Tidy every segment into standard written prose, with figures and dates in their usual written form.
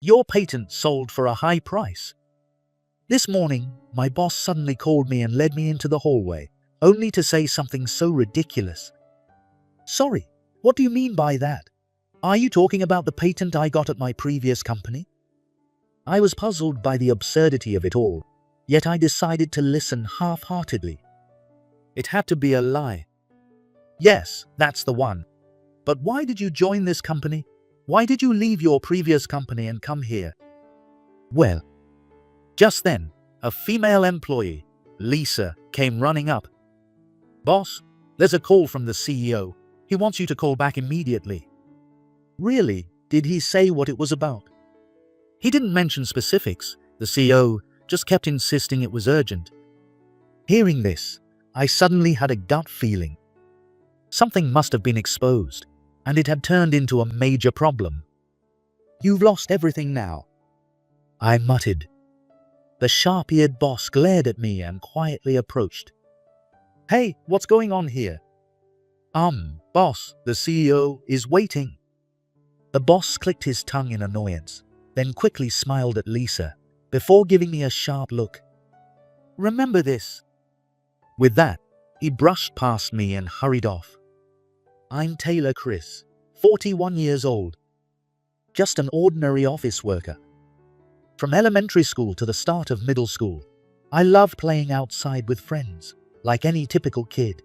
Your patent sold for a high price. This morning, my boss suddenly called me and led me into the hallway, only to say something so ridiculous. Sorry, what do you mean by that? Are you talking about the patent I got at my previous company? I was puzzled by the absurdity of it all, yet I decided to listen half-heartedly. It had to be a lie. Yes, that's the one. But why did you join this company? Why did you leave your previous company and come here? Well, just then, a female employee, Lisa, came running up. Boss, there's a call from the CEO. He wants you to call back immediately. Really? Did he say what it was about? He didn't mention specifics. The CEO just kept insisting it was urgent. Hearing this, I suddenly had a gut feeling. Something must have been exposed, and it had turned into a major problem. You've lost everything now, I muttered. The sharp-eared boss glared at me and quietly approached. Hey, what's going on here? Boss, the CEO is waiting. The boss clicked his tongue in annoyance, then quickly smiled at Lisa, before giving me a sharp look. Remember this. With that, he brushed past me and hurried off. I'm Taylor Chris, 41 years old. Just an ordinary office worker. From elementary school to the start of middle school, I loved playing outside with friends, like any typical kid.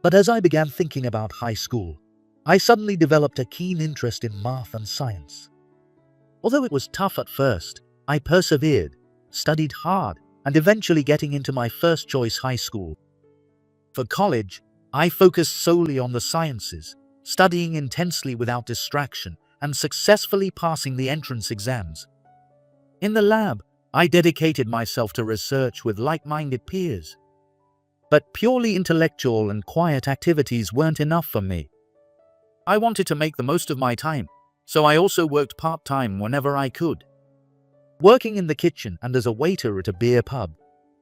But as I began thinking about high school, I suddenly developed a keen interest in math and science. Although it was tough at first, I persevered, studied hard, and eventually getting into my first choice high school. For college, I focused solely on the sciences, studying intensely without distraction and successfully passing the entrance exams. In the lab, I dedicated myself to research with like-minded peers. But purely intellectual and quiet activities weren't enough for me. I wanted to make the most of my time, so I also worked part-time whenever I could. Working in the kitchen and as a waiter at a beer pub,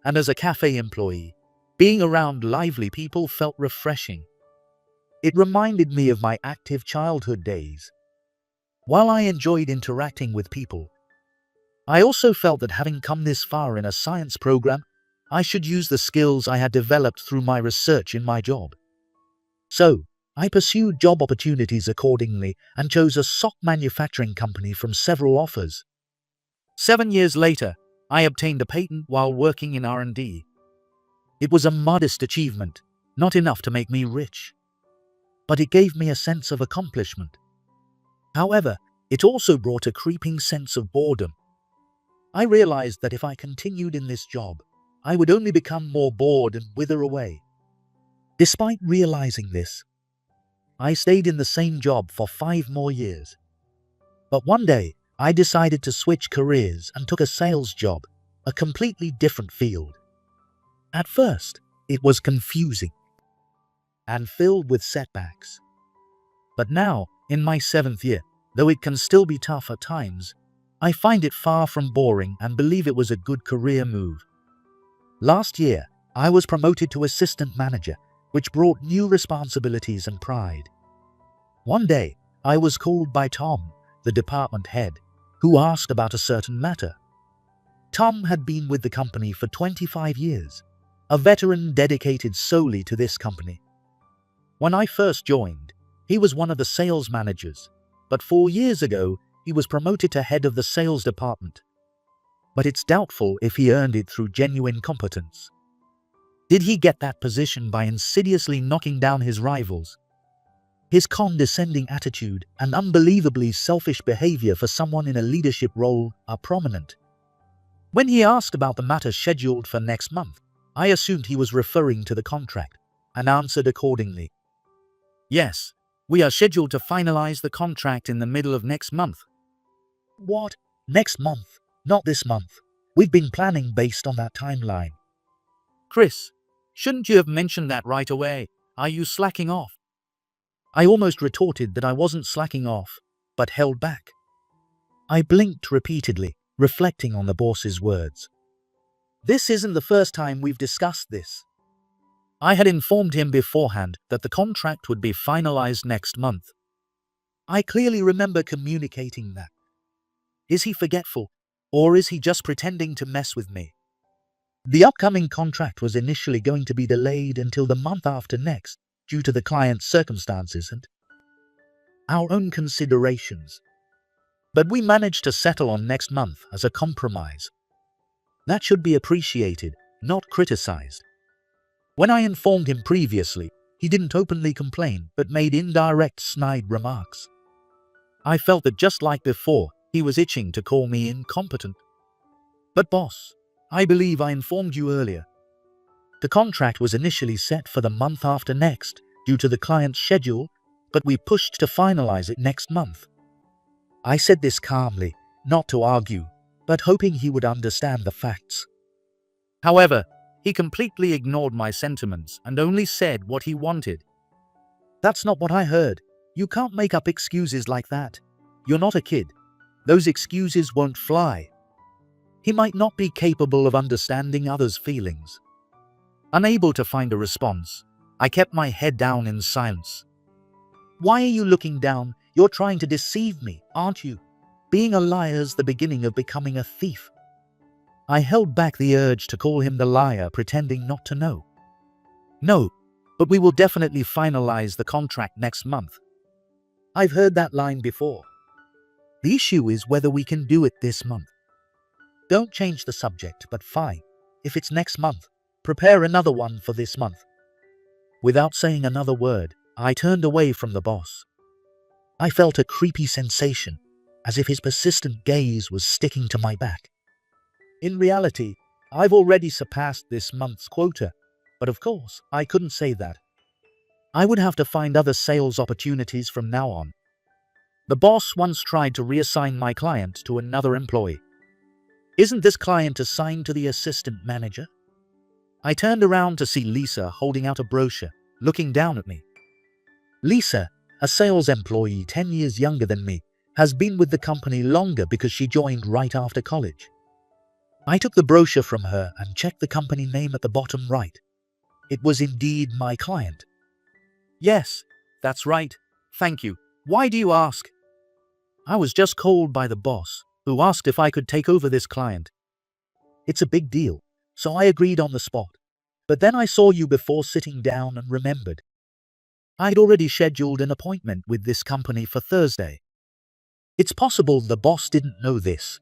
and as a cafe employee, being around lively people felt refreshing. It reminded me of my active childhood days. While I enjoyed interacting with people, I also felt that having come this far in a science program, I should use the skills I had developed through my research in my job. So, I pursued job opportunities accordingly and chose a sock manufacturing company from several offers. 7 years later, I obtained a patent while working in R&D. It was a modest achievement, not enough to make me rich. But it gave me a sense of accomplishment. However, it also brought a creeping sense of boredom. I realized that if I continued in this job, I would only become more bored and wither away. Despite realizing this, I stayed in the same job for 5 more years. But one day, I decided to switch careers and took a sales job, a completely different field. At first, it was confusing and filled with setbacks. But now, in my 7th year, though it can still be tough at times, I find it far from boring and believe it was a good career move. Last year, I was promoted to assistant manager, which brought new responsibilities and pride. One day, I was called by Tom, the department head, who asked about a certain matter. Tom had been with the company for 25 years, a veteran dedicated solely to this company. When I first joined, he was one of the sales managers, but 4 years ago, he was promoted to head of the sales department. But it's doubtful if he earned it through genuine competence. Did he get that position by insidiously knocking down his rivals? His condescending attitude and unbelievably selfish behavior for someone in a leadership role are prominent. When he asked about the matter scheduled for next month, I assumed he was referring to the contract and answered accordingly. Yes, we are scheduled to finalize the contract in the middle of next month. What? Next month? Not this month. We've been planning based on that timeline. Chris, shouldn't you have mentioned that right away? Are you slacking off? I almost retorted that I wasn't slacking off, but held back. I blinked repeatedly, reflecting on the boss's words. This isn't the first time we've discussed this. I had informed him beforehand that the contract would be finalized next month. I clearly remember communicating that. Is he forgetful? Or is he just pretending to mess with me? The upcoming contract was initially going to be delayed until the month after next due to the client's circumstances and our own considerations. But we managed to settle on next month as a compromise. That should be appreciated, not criticized. When I informed him previously, he didn't openly complain but made indirect snide remarks. I felt that just like before, he was itching to call me incompetent. But boss, I believe I informed you earlier. The contract was initially set for the month after next due to the client's schedule, but we pushed to finalize it next month. I said this calmly, not to argue, but hoping he would understand the facts. However, he completely ignored my sentiments and only said what he wanted. That's not what I heard. You can't make up excuses like that. You're not a kid. Those excuses won't fly. He might not be capable of understanding others' feelings. Unable to find a response, I kept my head down in silence. Why are you looking down? You're trying to deceive me, aren't you? Being a liar's the beginning of becoming a thief. I held back the urge to call him the liar, pretending not to know. No, but we will definitely finalize the contract next month. I've heard that line before. The issue is whether we can do it this month. Don't change the subject, but fine. If it's next month, prepare another one for this month. Without saying another word, I turned away from the boss. I felt a creepy sensation, as if his persistent gaze was sticking to my back. In reality, I've already surpassed this month's quota, but of course, I couldn't say that. I would have to find other sales opportunities from now on. The boss once tried to reassign my client to another employee. Isn't this client assigned to the assistant manager? I turned around to see Lisa holding out a brochure, looking down at me. Lisa, a sales employee 10 years younger than me, has been with the company longer because she joined right after college. I took the brochure from her and checked the company name at the bottom right. It was indeed my client. Yes, that's right. Thank you. Why do you ask? I was just called by the boss, who asked if I could take over this client. It's a big deal, so I agreed on the spot. But then I saw you before sitting down and remembered. I'd already scheduled an appointment with this company for Thursday. It's possible the boss didn't know this,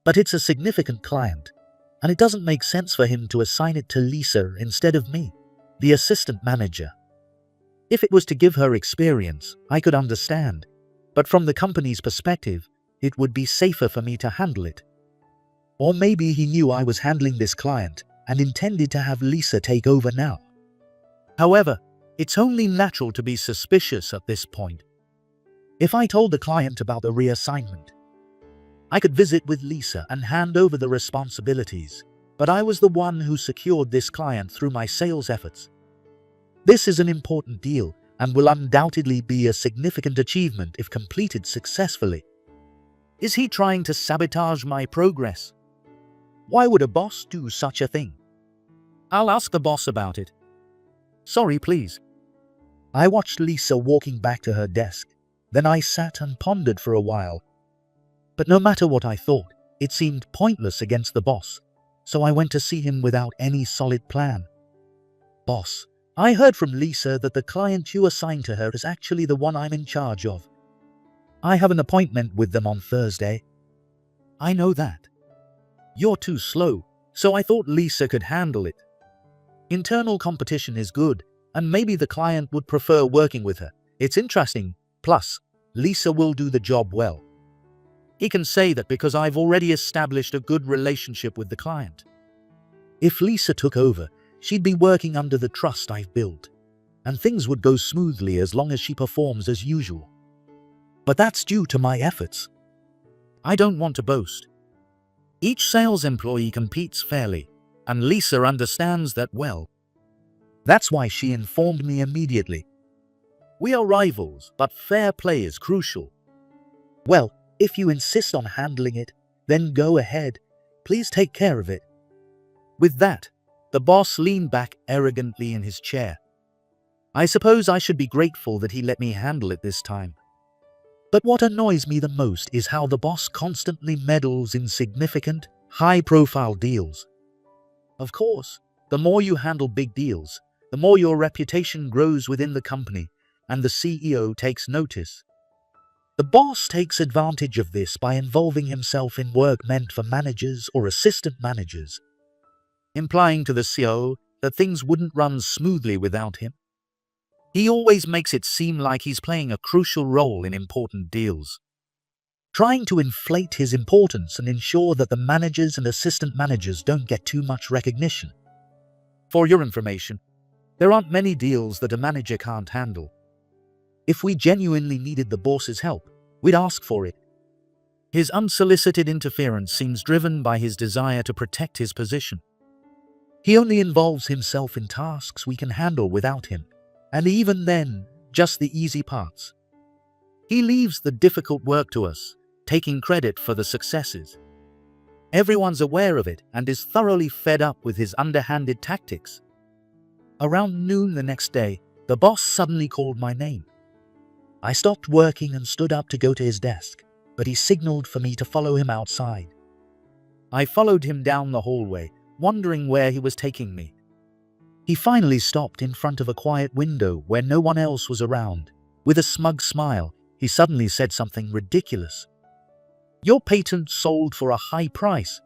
but it's a significant client, and it doesn't make sense for him to assign it to Lisa instead of me, the assistant manager. If it was to give her experience, I could understand, but from the company's perspective, it would be safer for me to handle it. Or maybe he knew I was handling this client and intended to have Lisa take over now. However, it's only natural to be suspicious at this point. If I told the client about the reassignment, I could visit with Lisa and hand over the responsibilities, but I was the one who secured this client through my sales efforts. This is an important deal and will undoubtedly be a significant achievement if completed successfully. Is he trying to sabotage my progress? Why would a boss do such a thing? I'll ask the boss about it. Sorry, please. I watched Lisa walking back to her desk. Then I sat and pondered for a while. But no matter what I thought, it seemed pointless against the boss, so I went to see him without any solid plan. Boss, I heard from Lisa that the client you assigned to her is actually the one I'm in charge of. I have an appointment with them on Thursday. I know that. You're too slow, so I thought Lisa could handle it. Internal competition is good, and maybe the client would prefer working with her. It's interesting. Plus, Lisa will do the job well. He can say that because I've already established a good relationship with the client. If Lisa took over, she'd be working under the trust I've built, and things would go smoothly as long as she performs as usual. But that's due to my efforts. I don't want to boast. Each sales employee competes fairly, and Lisa understands that well. That's why she informed me immediately. We are rivals, but fair play is crucial. Well, if you insist on handling it, then go ahead. Please take care of it. With that, the boss leaned back arrogantly in his chair. I suppose I should be grateful that he let me handle it this time. But what annoys me the most is how the boss constantly meddles in significant, high-profile deals. Of course, the more you handle big deals, the more your reputation grows within the company, and the CEO takes notice. The boss takes advantage of this by involving himself in work meant for managers or assistant managers, implying to the CEO that things wouldn't run smoothly without him. He always makes it seem like he's playing a crucial role in important deals, trying to inflate his importance and ensure that the managers and assistant managers don't get too much recognition. For your information, there aren't many deals that a manager can't handle. If we genuinely needed the boss's help, we'd ask for it. His unsolicited interference seems driven by his desire to protect his position. He only involves himself in tasks we can handle without him, and even then, just the easy parts. He leaves the difficult work to us, taking credit for the successes. Everyone's aware of it and is thoroughly fed up with his underhanded tactics. Around noon the next day, the boss suddenly called my name. I stopped working and stood up to go to his desk, but he signaled for me to follow him outside. I followed him down the hallway, wondering where he was taking me. He finally stopped in front of a quiet window where no one else was around. With a smug smile, he suddenly said something ridiculous. "Your patent sold for a high price."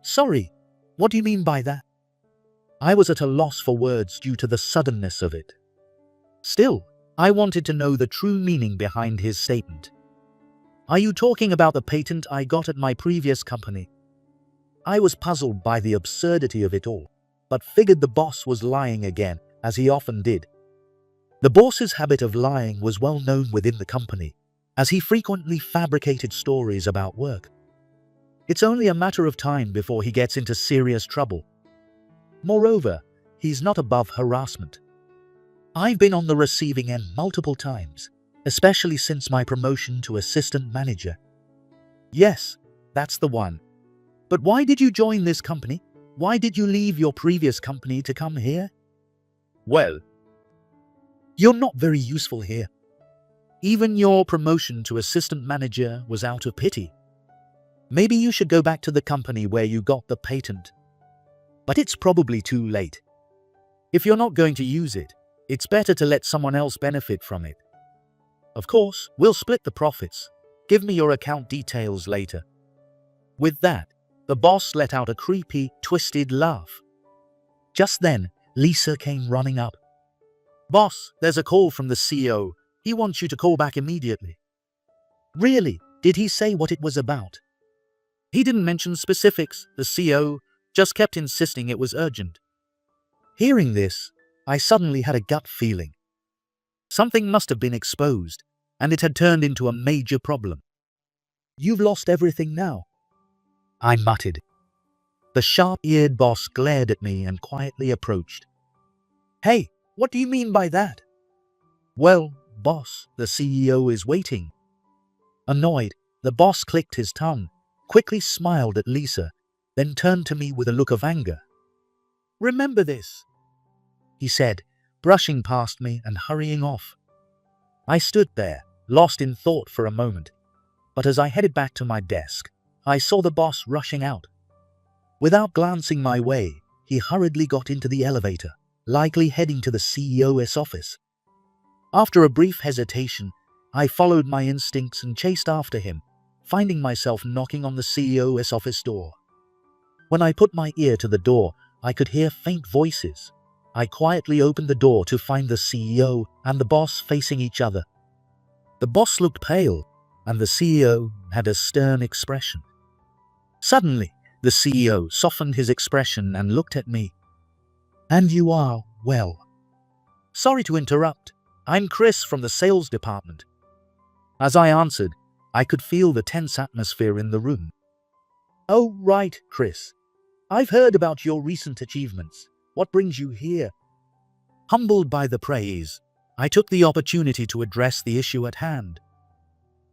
"Sorry, what do you mean by that?" I was at a loss for words due to the suddenness of it. Still, I wanted to know the true meaning behind his statement. "Are you talking about the patent I got at my previous company?" I was puzzled by the absurdity of it all, but figured the boss was lying again, as he often did. The boss's habit of lying was well known within the company, as he frequently fabricated stories about work. It's only a matter of time before he gets into serious trouble. Moreover, he's not above harassment. I've been on the receiving end multiple times, especially since my promotion to assistant manager. "Yes, that's the one. But why did you join this company? Why did you leave your previous company to come here?" "Well, you're not very useful here. Even your promotion to assistant manager was out of pity. Maybe you should go back to the company where you got the patent. But it's probably too late. If you're not going to use it, it's better to let someone else benefit from it. Of course, we'll split the profits. Give me your account details later." With that, the boss let out a creepy, twisted laugh. Just then, Lisa came running up. "Boss, there's a call from the CEO. He wants you to call back immediately." "Really? Did he say what it was about?" "He didn't mention specifics. The CEO just kept insisting it was urgent." Hearing this, I suddenly had a gut feeling. Something must have been exposed, and it had turned into a major problem. "You've lost everything now," I muttered. The sharp-eared boss glared at me and quietly approached. "Hey, what do you mean by that?" "Well, boss, the CEO is waiting." Annoyed, the boss clicked his tongue, quickly smiled at Lisa, then turned to me with a look of anger. "Remember this," he said, brushing past me and hurrying off. I stood there, lost in thought for a moment, but as I headed back to my desk, I saw the boss rushing out. Without glancing my way, he hurriedly got into the elevator, likely heading to the CEO's office. After a brief hesitation, I followed my instincts and chased after him, finding myself knocking on the CEO's office door. When I put my ear to the door, I could hear faint voices. I quietly opened the door to find the CEO and the boss facing each other. The boss looked pale, and the CEO had a stern expression. Suddenly, the CEO softened his expression and looked at me. "And you are, well." "Sorry to interrupt. I'm Chris from the sales department." As I answered, I could feel the tense atmosphere in the room. "Oh, right, Chris. I've heard about your recent achievements. What brings you here?" Humbled by the praise, I took the opportunity to address the issue at hand.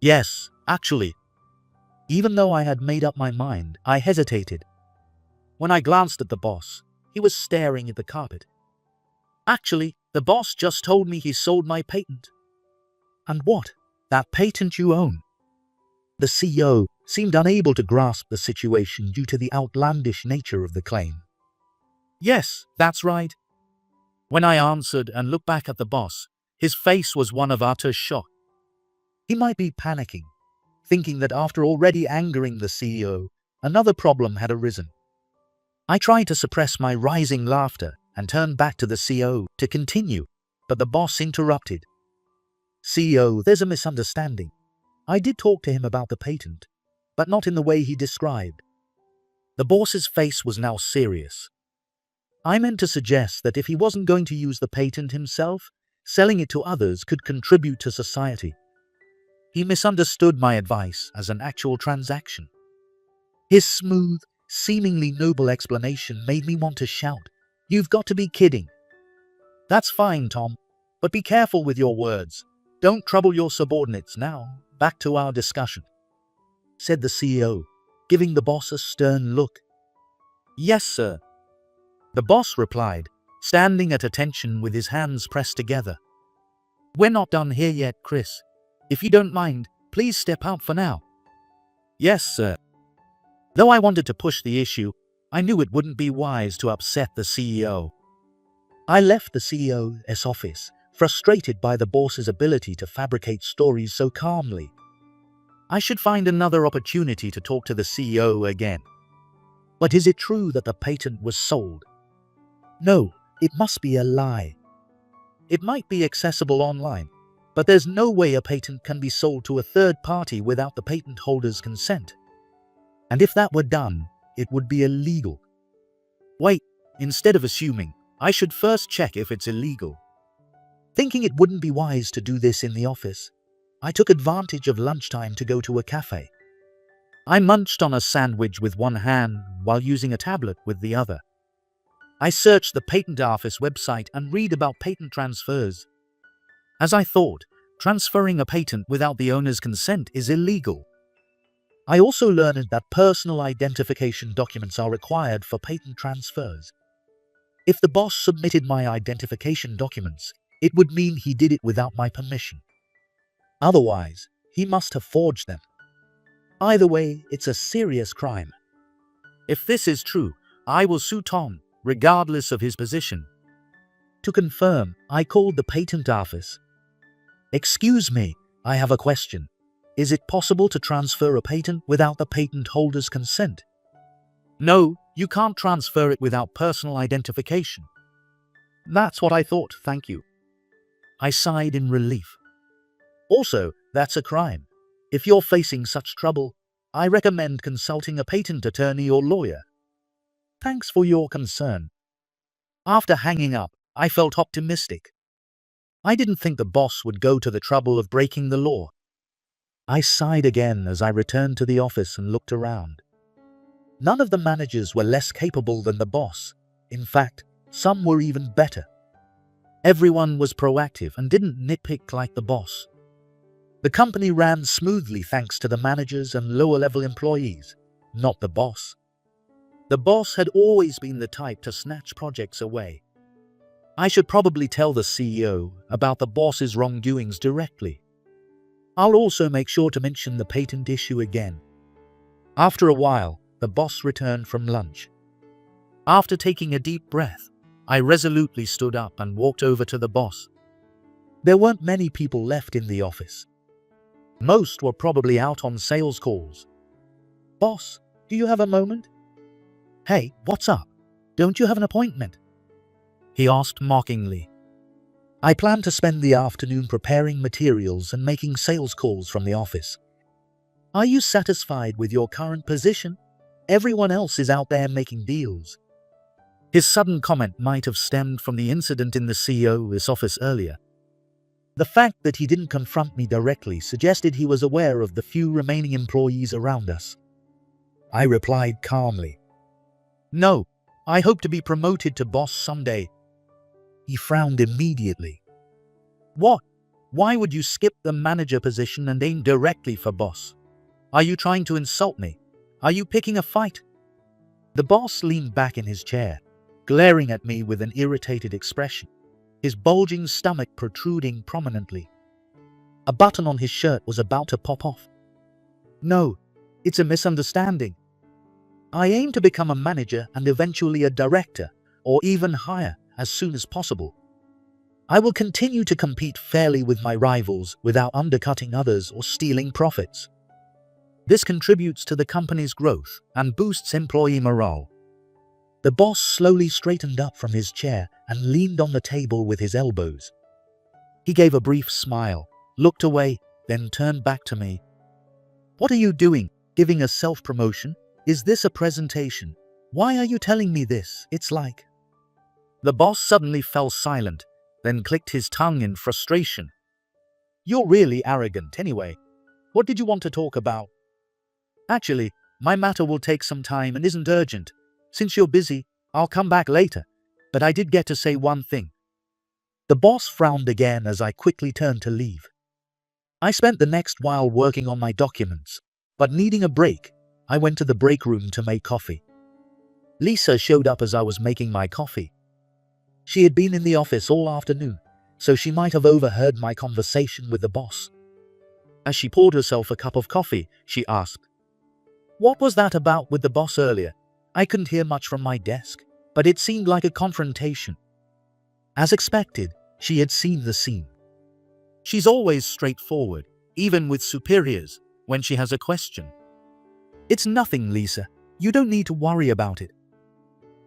"Yes, actually." Even though I had made up my mind, I hesitated. When I glanced at the boss, he was staring at the carpet. "Actually, the boss just told me he sold my patent." "And what? That patent you own. The CEO seemed unable to grasp the situation due to the outlandish nature of the claim. Yes, that's right. When I answered and looked back at the boss, his face was one of utter shock. He might be panicking, thinking that after already angering the CEO, another problem had arisen. I tried to suppress my rising laughter and turned back to the CEO to continue, but the boss interrupted. CEO, there's a misunderstanding. I did talk to him about the patent, but not in the way he described. The boss's face was now serious. I meant to suggest that if he wasn't going to use the patent himself, selling it to others could contribute to society. He misunderstood my advice as an actual transaction. His smooth, seemingly noble explanation made me want to shout, "You've got to be kidding." That's fine, Tom, but be careful with your words. Don't trouble your subordinates now. Back to our discussion, said the CEO, giving the boss a stern look. Yes, sir, the boss replied, standing at attention with his hands pressed together. We're not done here yet, Chris. If you don't mind, please step out for now. Yes, sir. Though I wanted to push the issue, I knew it wouldn't be wise to upset the CEO. I left the CEO's office, frustrated by the boss's ability to fabricate stories so calmly. I should find another opportunity to talk to the CEO again. But is it true that the patent was sold? No, it must be a lie. It might be accessible online, but there's no way a patent can be sold to a third party without the patent holder's consent. And if that were done, it would be illegal. Wait, instead of assuming, I should first check if it's illegal. Thinking it wouldn't be wise to do this in the office, I took advantage of lunchtime to go to a cafe. I munched on a sandwich with one hand while using a tablet with the other. I searched the patent office website and read about patent transfers. As I thought, transferring a patent without the owner's consent is illegal. I also learned that personal identification documents are required for patent transfers. If the boss submitted my identification documents, it would mean he did it without my permission. Otherwise, he must have forged them. Either way, it's a serious crime. If this is true, I will sue Tom, regardless of his position. To confirm, I called the patent office. Excuse me, I have a question. Is it possible to transfer a patent without the patent holder's consent? No, you can't transfer it without personal identification. That's what I thought, thank you. I sighed in relief. Also, that's a crime. If you're facing such trouble, I recommend consulting a patent attorney or lawyer. Thanks for your concern. After hanging up, I felt optimistic. I didn't think the boss would go to the trouble of breaking the law. I sighed again as I returned to the office and looked around. None of the managers were less capable than the boss. In fact, some were even better. Everyone was proactive and didn't nitpick like the boss. The company ran smoothly thanks to the managers and lower-level employees, not the boss. The boss had always been the type to snatch projects away. I should probably tell the CEO about the boss's wrongdoings directly. I'll also make sure to mention the patent issue again. After a while, the boss returned from lunch. After taking a deep breath, I resolutely stood up and walked over to the boss. There weren't many people left in the office. Most were probably out on sales calls. Boss, do you have a moment? Hey, what's up? Don't you have an appointment? He asked mockingly. I plan to spend the afternoon preparing materials and making sales calls from the office. Are you satisfied with your current position? Everyone else is out there making deals. His sudden comment might have stemmed from the incident in the CEO's office earlier. The fact that he didn't confront me directly suggested he was aware of the few remaining employees around us. I replied calmly. No, I hope to be promoted to boss someday. He frowned immediately. What? Why would you skip the manager position and aim directly for boss? Are you trying to insult me? Are you picking a fight? The boss leaned back in his chair, glaring at me with an irritated expression, his bulging stomach protruding prominently. A button on his shirt was about to pop off. No, it's a misunderstanding. I aim to become a manager and eventually a director, or even higher, as soon as possible. I will continue to compete fairly with my rivals without undercutting others or stealing profits. This contributes to the company's growth and boosts employee morale. The boss slowly straightened up from his chair and leaned on the table with his elbows. He gave a brief smile, looked away, then turned back to me. What are you doing? Giving a self-promotion? Is this a presentation? Why are you telling me this? It's like... The boss suddenly fell silent, then clicked his tongue in frustration. You're really arrogant anyway. What did you want to talk about? Actually, my matter will take some time and isn't urgent. Since you're busy, I'll come back later. But I did get to say one thing. The boss frowned again as I quickly turned to leave. I spent the next while working on my documents, but needing a break, I went to the break room to make coffee. Lisa showed up as I was making my coffee. She had been in the office all afternoon, so she might have overheard my conversation with the boss. As she poured herself a cup of coffee, she asked, "What was that about with the boss earlier? I couldn't hear much from my desk, but it seemed like a confrontation." As expected, she had seen the scene. She's always straightforward, even with superiors, when she has a question. "It's nothing, Lisa. You don't need to worry about it,"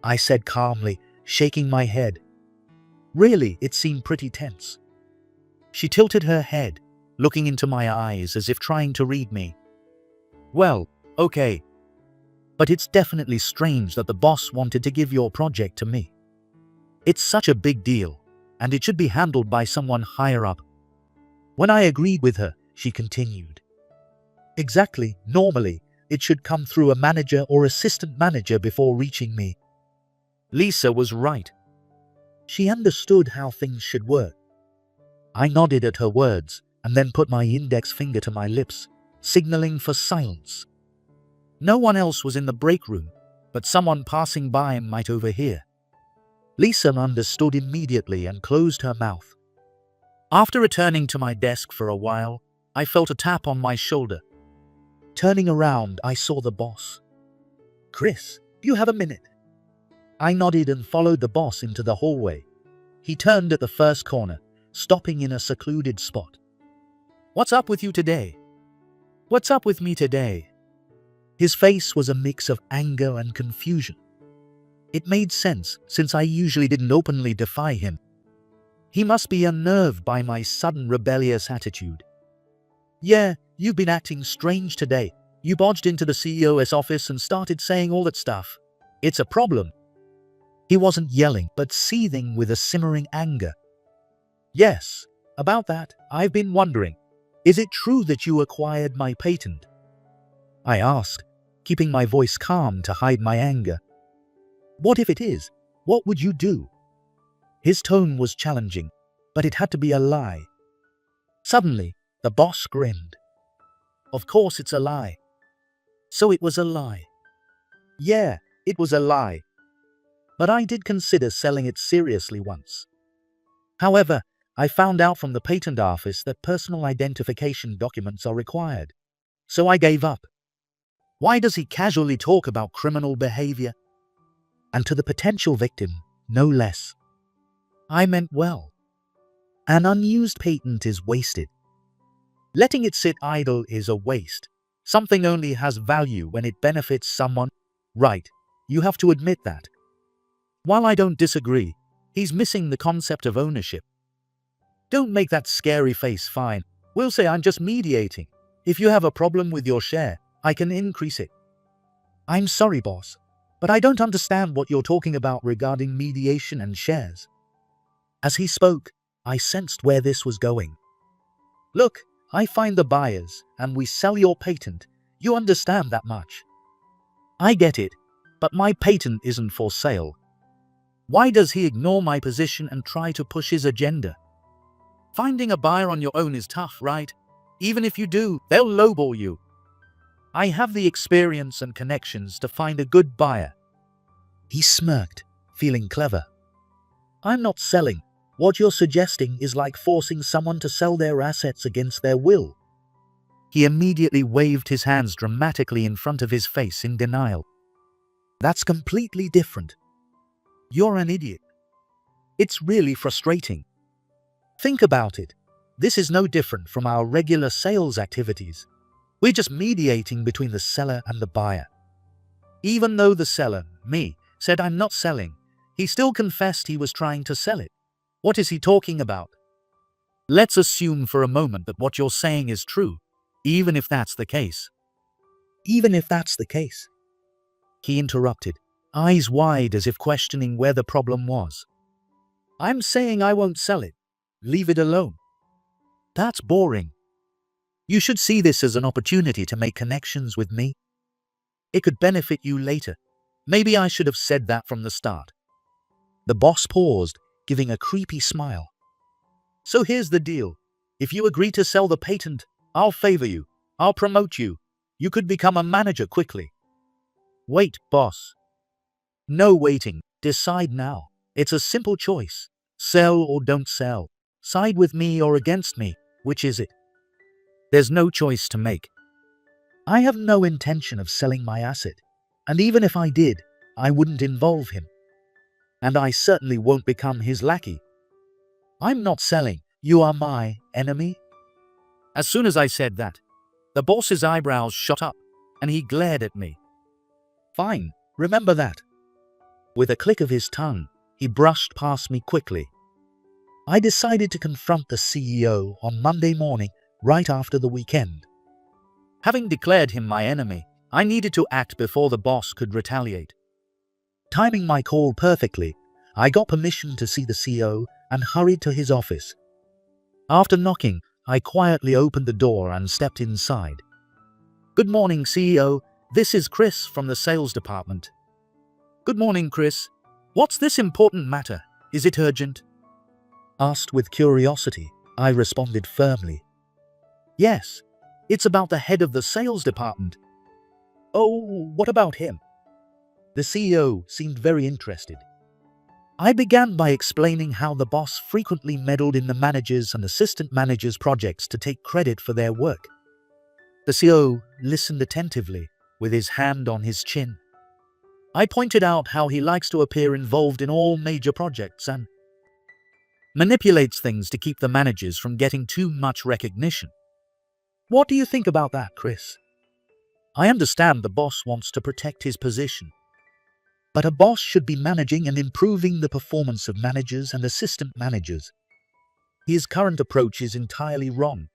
I said calmly, shaking my head. Really, it seemed pretty tense. She tilted her head, looking into my eyes as if trying to read me. "Well, okay. But it's definitely strange that the boss wanted to give your project to me. It's such a big deal, and it should be handled by someone higher up." When I agreed with her, she continued. "Exactly, normally, it should come through a manager or assistant manager before reaching me." Lisa was right. She understood how things should work. I nodded at her words and then put my index finger to my lips, signaling for silence. No one else was in the break room, but someone passing by might overhear. Lisa understood immediately and closed her mouth. After returning to my desk for a while, I felt a tap on my shoulder. Turning around, I saw the boss. "Chris, do you have a minute?" I nodded and followed the boss into the hallway. He turned at the first corner, stopping in a secluded spot. "What's up with you today?" "What's up with me today?" His face was a mix of anger and confusion. It made sense, since I usually didn't openly defy him. He must be unnerved by my sudden rebellious attitude. "Yeah, you've been acting strange today. You barged into the CEO's office and started saying all that stuff. It's a problem." He wasn't yelling, but seething with a simmering anger. "Yes, about that, I've been wondering. Is it true that you acquired my patent?" I asked, keeping my voice calm to hide my anger. "What if it is? What would you do?" His tone was challenging, but it had to be a lie. Suddenly, the boss grinned. "Of course it's a lie." So it was a lie. Yeah, it was a lie. But I did consider selling it seriously once. However, I found out from the patent office that personal identification documents are required. So I gave up. Why does he casually talk about criminal behavior? And to the potential victim, no less. I meant well. An unused patent is wasted. Letting it sit idle is a waste. Something only has value when it benefits someone. Right, you have to admit that. While I don't disagree, he's missing the concept of ownership. Don't make that scary face. Fine. We'll say I'm just mediating. If you have a problem with your share, I can increase it. I'm sorry, boss, but I don't understand what you're talking about regarding mediation and shares. As he spoke, I sensed where this was going. Look, I find the buyers, and we sell your patent. You understand that much? I get it, but my patent isn't for sale. Why does he ignore my position and try to push his agenda? Finding a buyer on your own is tough, right? Even if you do, they'll lowball you. I have the experience and connections to find a good buyer. He smirked, feeling clever. I'm not selling. What you're suggesting is like forcing someone to sell their assets against their will." He immediately waved his hands dramatically in front of his face in denial. "That's completely different. You're an idiot. It's really frustrating. Think about it. This is no different from our regular sales activities. We're just mediating between the seller and the buyer. Even though the seller, me, said I'm not selling, he still confessed he was trying to sell it. What is he talking about? Let's assume for a moment that what you're saying is true, even if that's the case." "Even if that's the case?" he interrupted, eyes wide as if questioning where the problem was. "I'm saying I won't sell it. Leave it alone." "That's boring. You should see this as an opportunity to make connections with me. It could benefit you later. Maybe I should have said that from the start." The boss paused, giving a creepy smile. "So here's the deal. If you agree to sell the patent, I'll favor you. I'll promote you. You could become a manager quickly." "Wait, boss." "No waiting. Decide now. It's a simple choice. Sell or don't sell. Side with me or against me. Which is it?" "There's no choice to make. I have no intention of selling my asset. And even if I did, I wouldn't involve him. And I certainly won't become his lackey. I'm not selling. You are my enemy." As soon as I said that, the boss's eyebrows shot up, and he glared at me. "Fine, remember that." With a click of his tongue, he brushed past me quickly. I decided to confront the CEO on Monday morning, right after the weekend. Having declared him my enemy, I needed to act before the boss could retaliate. Timing my call perfectly, I got permission to see the CEO and hurried to his office. After knocking, I quietly opened the door and stepped inside. "Good morning, CEO. This is Chris from the sales department." "Good morning, Chris. What's this important matter? Is it urgent?" Asked with curiosity, I responded firmly. "Yes, it's about the head of the sales department." "Oh, what about him?" The CEO seemed very interested. I began by explaining how the boss frequently meddled in the managers' and assistant managers' projects to take credit for their work. The CEO listened attentively, with his hand on his chin. I pointed out how he likes to appear involved in all major projects and manipulates things to keep the managers from getting too much recognition. "What do you think about that, Chris?" I understand the boss wants to protect his position. But a boss should be managing and improving the performance of managers and assistant managers. His current approach is entirely wrong.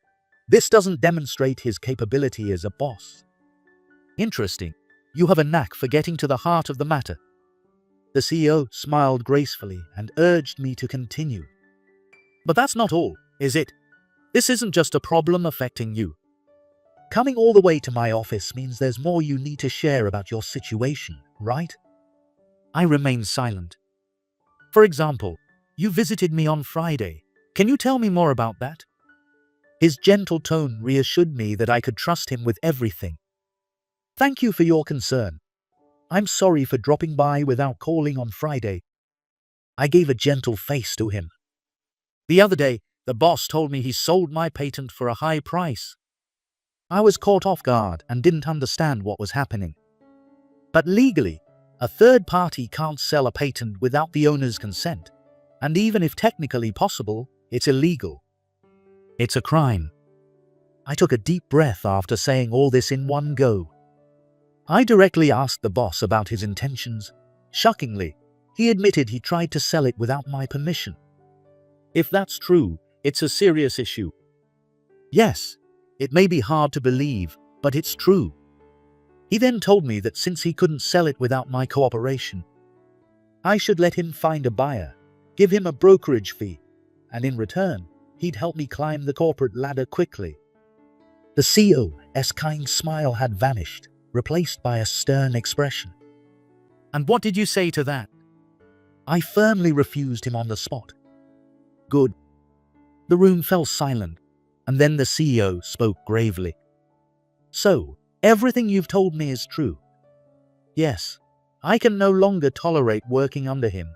This doesn't demonstrate his capability as a boss. "Interesting. You have a knack for getting to the heart of the matter." The CEO smiled gracefully and urged me to continue. "But that's not all, is it? This isn't just a problem affecting you. Coming all the way to my office means there's more you need to share about your situation, right?" I remained silent. "For example, you visited me on Friday. Can you tell me more about that?" His gentle tone reassured me that I could trust him with everything. "Thank you for your concern. I'm sorry for dropping by without calling on Friday." I gave a gentle face to him. "The other day, the boss told me he sold my patent for a high price." I was caught off guard and didn't understand what was happening. But legally, a third party can't sell a patent without the owner's consent, and even if technically possible, it's illegal. It's a crime. I took a deep breath after saying all this in one go. I directly asked the boss about his intentions. Shockingly, he admitted he tried to sell it without my permission. If that's true, it's a serious issue. Yes, it may be hard to believe, but it's true. He then told me that since he couldn't sell it without my cooperation, I should let him find a buyer, give him a brokerage fee, and in return, he'd help me climb the corporate ladder quickly. The CEO's kind smile had vanished, replaced by a stern expression. "And what did you say to that?" I firmly refused him on the spot. "Good." The room fell silent, and then the CEO spoke gravely. "So, everything you've told me is true?" "Yes, I can no longer tolerate working under him."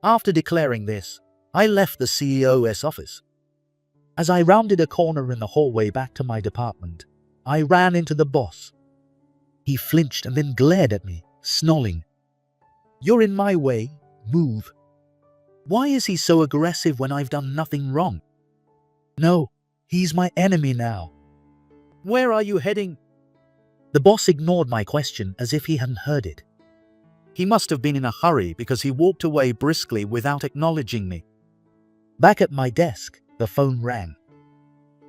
After declaring this, I left the CEO's office. As I rounded a corner in the hallway back to my department, I ran into the boss. He flinched and then glared at me, snarling, "You're in my way, move." Why is he so aggressive when I've done nothing wrong? No, he's my enemy now. Where are you heading? The boss ignored my question as if he hadn't heard it. He must have been in a hurry because he walked away briskly without acknowledging me. Back at my desk, the phone rang.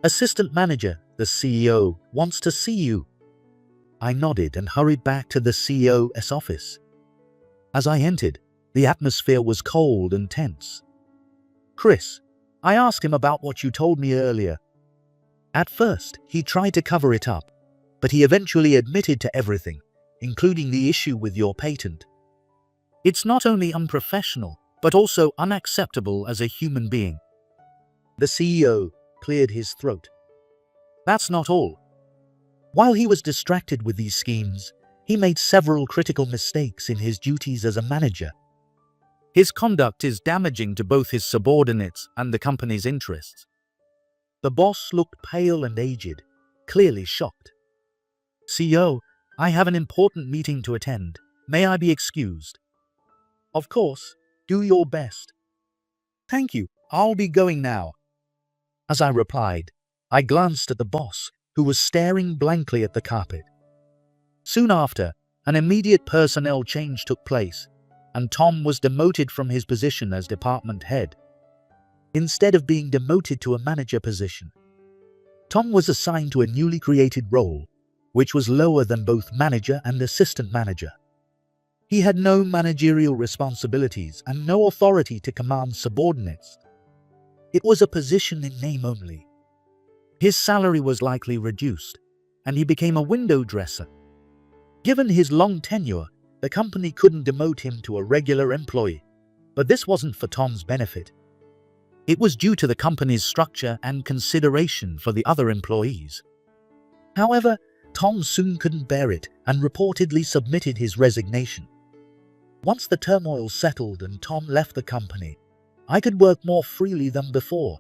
"Assistant manager, the CEO, wants to see you." I nodded and hurried back to the CEO's office. As I entered, the atmosphere was cold and tense. "Chris, I asked him about what you told me earlier." At first, he tried to cover it up, but he eventually admitted to everything, including the issue with your patent. "It's not only unprofessional, but also unacceptable as a human being." The CEO cleared his throat. That's not all. While he was distracted with these schemes, he made several critical mistakes in his duties as a manager. His conduct is damaging to both his subordinates and the company's interests. The boss looked pale and aged, clearly shocked. "CEO, I have an important meeting to attend. May I be excused?" "Of course, do your best." "Thank you, I'll be going now." As I replied, I glanced at the boss, who was staring blankly at the carpet. Soon after, an immediate personnel change took place, and Tom was demoted from his position as department head. Instead of being demoted to a manager position, Tom was assigned to a newly created role, which was lower than both manager and assistant manager. He had no managerial responsibilities and no authority to command subordinates. It was a position in name only. His salary was likely reduced, and he became a window dresser. Given his long tenure, the company couldn't demote him to a regular employee, but this wasn't for Tom's benefit. It was due to the company's structure and consideration for the other employees. However, Tom soon couldn't bear it and reportedly submitted his resignation. Once the turmoil settled and Tom left the company, I could work more freely than before.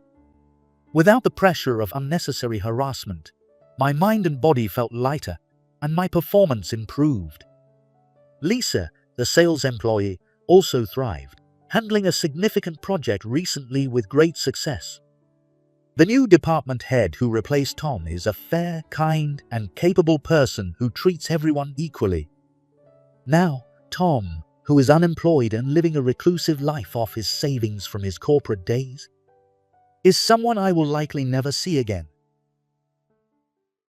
Without the pressure of unnecessary harassment, my mind and body felt lighter, and my performance improved. Lisa, the sales employee, also thrived, handling a significant project recently with great success. The new department head who replaced Tom is a fair, kind, and capable person who treats everyone equally. Now, Tom, who is unemployed and living a reclusive life off his savings from his corporate days, is someone I will likely never see again.